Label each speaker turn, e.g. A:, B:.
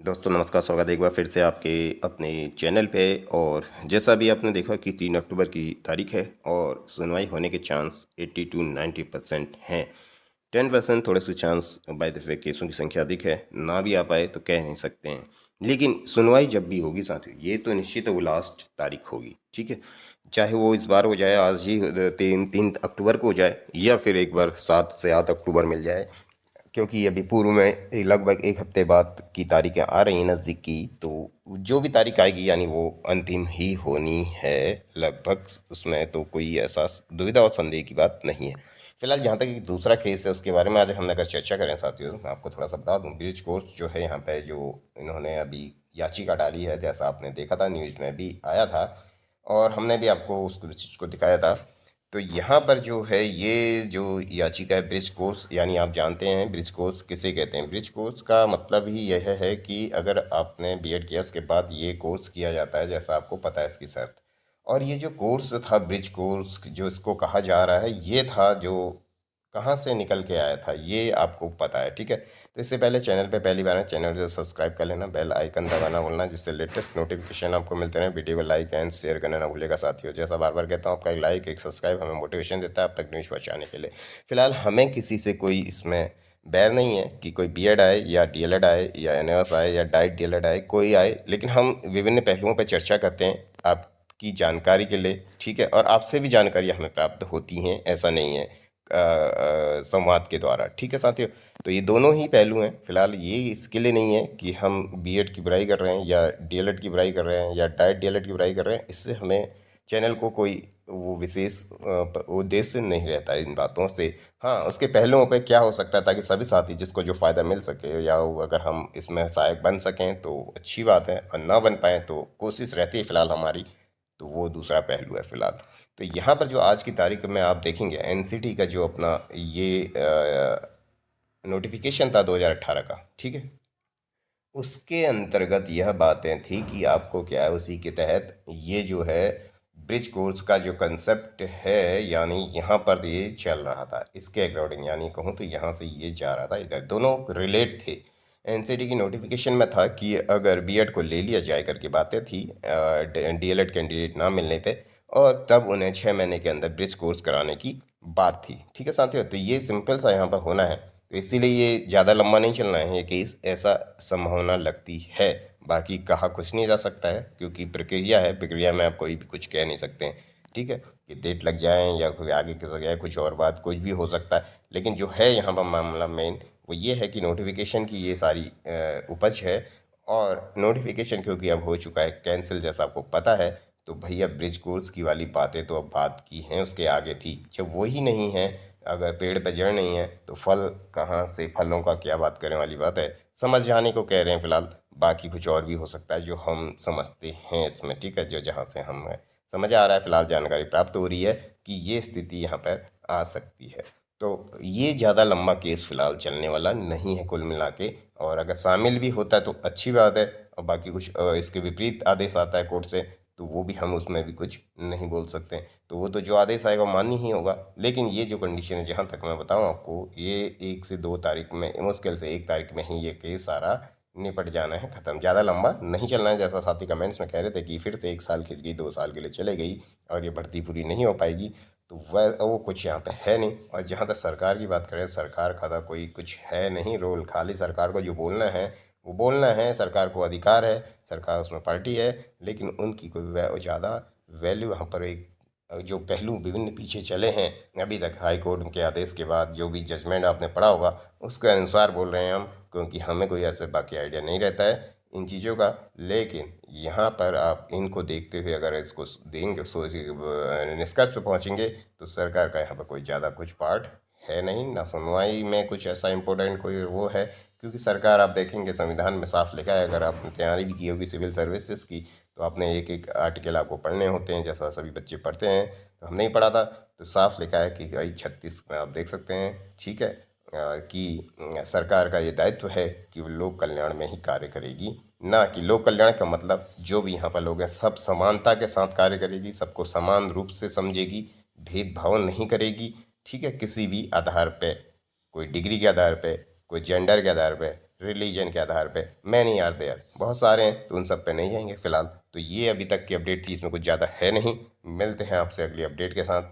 A: दोस्तों नमस्कार, स्वागत है एक बार फिर से आपके अपने चैनल पे। और जैसा भी आपने देखा कि 3 अक्टूबर की तारीख है और सुनवाई होने के चांस 80 to 90% हैं। 10% थोड़े से चांस बाय द वे केसों की संख्या अधिक है, ना भी आ पाए तो कह नहीं सकते हैं। लेकिन सुनवाई जब भी होगी साथियों, ये तो निश्चित है वो लास्ट तारीख होगी, ठीक है। चाहे वो इस बार हो जाए आज ही 3 अक्टूबर को हो जाए, या फिर एक बार 7 से 8 अक्टूबर मिल जाए, क्योंकि अभी पूर्व में लगभग एक हफ्ते बाद की तारीखें आ रही हैं नज़दीक की। तो जो भी तारीख आएगी यानी वो अंतिम ही होनी है लगभग। उसमें तो कोई ऐसा दुविधा और संदेह की बात नहीं है। फिलहाल जहाँ तक एक दूसरा केस है उसके बारे में आज हम अगर चर्चा करें साथियों, मैं आपको थोड़ा सा बता दूं। ब्रिज कोर्स जो है यहाँ पे जो इन्होंने अभी याचिका डाली है, जैसा आपने देखा था न्यूज़ में भी आया था और हमने भी आपको उस चीज़ को दिखाया था। तो यहाँ पर जो है ये जो याचिका है ब्रिज कोर्स, यानी आप जानते हैं ब्रिज कोर्स किसे कहते हैं। ब्रिज कोर्स का मतलब ही यह है कि अगर आपने बीएड किया उसके बाद ये कोर्स किया जाता है, जैसा आपको पता है इसकी शर्त। और ये जो कोर्स था ब्रिज कोर्स जो इसको कहा जा रहा है, ये था जो कहाँ से निकल के आया था ये आपको पता है, ठीक है। तो इससे पहले चैनल पे पहली बार है, चैनल को सब्सक्राइब कर लेना, बेल आइकन दबाना भूलना, जिससे लेटेस्ट नोटिफिकेशन आपको मिलते रहे। वीडियो को लाइक एंड शेयर करना ना भूलेगा साथियों। जैसा बार बार कहता हूँ, आपका एक लाइक एक सब्सक्राइब हमें मोटिवेशन देता है आप तक न्यूज़ पहुँचाने के लिए। फिलहाल हमें किसी से कोई इसमें बैर नहीं है कि कोई बीएड आए या डीएलएड आए या एनएस आए या डाइट डीएलएड आए, कोई आए, लेकिन हम विभिन्न पहलुओं पर चर्चा करते हैं आपकी जानकारी के लिए, ठीक है। और आपसे भी जानकारी हमें प्राप्त होती हैं, ऐसा नहीं है संवाद के द्वारा, ठीक है साथियों। तो ये दोनों ही पहलू हैं। फिलहाल ये इसके लिए नहीं है कि हम बीएड की बुराई कर रहे हैं या डीएलएड की बुराई कर रहे हैं या डाइट डीएलएड की बुराई कर रहे हैं। इससे हमें चैनल को कोई वो विशेष उद्देश्य नहीं रहता है इन बातों से। हाँ, उसके पहलुओं पे क्या हो सकता है ताकि सभी साथी जिसको जो फ़ायदा मिल सके या अगर हम इसमें सहायक बन सकें तो अच्छी बात है, और ना बन पाएँ तो कोशिश रहती है फिलहाल हमारी। तो वो दूसरा पहलू है फिलहाल। तो यहाँ पर जो आज की तारीख में आप देखेंगे एनसीटी का जो अपना ये नोटिफिकेशन था 2018 का, ठीक है। उसके अंतर्गत यह बातें थी कि आपको क्या है, उसी के तहत ये जो है ब्रिज कोर्स का जो कंसेप्ट है, यानी यहाँ पर ये चल रहा था इसके अकॉर्डिंग, यानी कहूँ तो यहाँ से ये जा रहा था इधर, दोनों रिलेट थे। एनसीटी की नोटिफिकेशन में था कि अगर बीएड को ले लिया जाए करके बातें थी, डीएलएड कैंडिडेट ना मिलने पे, और तब उन्हें 6 महीने के अंदर ब्रिज कोर्स कराने की बात थी, ठीक है साथियों। तो ये सिंपल सा यहाँ पर होना है, तो इसीलिए ये ज़्यादा लंबा नहीं चलना है ये केस, ऐसा संभावना लगती है। बाकी कहा कुछ नहीं जा सकता है क्योंकि प्रक्रिया है, प्रक्रिया में आप कोई भी कुछ कह नहीं सकते हैं, ठीक है। कि डेट लग जाए या कोई आगे की जगह कुछ और बात कुछ भी हो सकता है। लेकिन जो है यहाँ पर मामला मेन वो ये है कि नोटिफिकेशन की ये सारी उपज है। और नोटिफिकेशन क्योंकि अब हो चुका है कैंसिल, जैसा आपको पता है। तो भैया ब्रिज कोर्स की वाली बातें तो अब बात की हैं, उसके आगे थी। जब वही नहीं है, अगर पेड़ पे जड़ नहीं है तो फल कहाँ से, फलों का क्या बात करने वाली बात है। समझ जाने को कह रहे हैं फिलहाल, बाकी कुछ और भी हो सकता है जो हम समझते हैं इसमें, ठीक है। जो जहाँ से हम समझ आ रहा है फिलहाल जानकारी प्राप्त हो रही है कि ये स्थिति यहाँ पर आ सकती है। तो ये ज़्यादा लंबा केस फिलहाल चलने वाला नहीं है कुल मिला के। और अगर शामिल भी होता है तो अच्छी बात है, और बाकी कुछ इसके विपरीत आदेश आता है कोर्ट से तो वो भी हम उसमें भी कुछ नहीं बोल सकते। तो वो तो जो आदेश आएगा मान्य ही होगा। लेकिन ये जो कंडीशन है, जहाँ तक मैं बताऊँ आपको, ये 1 से 2 तारीख में, मुश्किल से 1 तारीख में ही ये केस सारा निपट जाना है, ख़त्म। ज़्यादा लंबा नहीं चलना है, जैसा साथी कमेंट्स में कह रहे थे कि फिर से 1 साल खिंच गई, 2 साल के लिए चले गई और ये भर्ती पूरी नहीं हो पाएगी। तो वह वो कुछ यहाँ पे है नहीं। और जहाँ तक सरकार की बात करें, सरकार का तो कोई कुछ है नहीं रोल, खाली सरकार को जो बोलना है वो बोलना है। सरकार को अधिकार है, सरकार उसमें पार्टी है, लेकिन उनकी कोई ज़्यादा वैल्यू यहाँ पर एक जो पहलू विभिन्न पीछे चले हैं अभी तक हाई कोर्ट के आदेश के बाद, जो भी जजमेंट आपने पढ़ा होगा उसके अनुसार बोल रहे हैं हम, क्योंकि हमें कोई ऐसे बाकी आइडिया नहीं रहता है इन चीज़ों का। लेकिन यहाँ पर आप इनको देखते हुए अगर इसको देंगे, सोच निष्कर्ष पे पहुँचेंगे तो सरकार का यहाँ पर कोई ज़्यादा कुछ पार्ट है नहीं ना। सुनवाई में कुछ ऐसा इम्पोर्टेंट कोई वो है, क्योंकि सरकार आप देखेंगे संविधान में साफ लिखा है, अगर आपने तैयारी भी की होगी सिविल सर्विसेज की तो आपने एक एक आर्टिकल आपको पढ़ने होते हैं, जैसा सभी बच्चे पढ़ते हैं। तो हम नहीं पढ़ा था, तो साफ लिखा है कि भाई 36 में आप देख सकते हैं, ठीक है। कि सरकार का ये दायित्व है कि वो लोक कल्याण में ही कार्य करेगी, ना कि लोक कल्याण का मतलब जो भी यहाँ पर लोग हैं सब समानता के साथ कार्य करेगी, सबको समान रूप से समझेगी, भेदभाव नहीं करेगी, ठीक है। किसी भी आधार पे, कोई डिग्री के आधार पे, कोई जेंडर के आधार पे, रिलीजन के आधार पे, मैनी आर देयर, बहुत सारे हैं, तो उन सब पे नहीं जाएंगे फिलहाल। तो ये अभी तक की अपडेट थी, इसमें कुछ ज़्यादा है नहीं। मिलते हैं आपसे अगली अपडेट के साथ।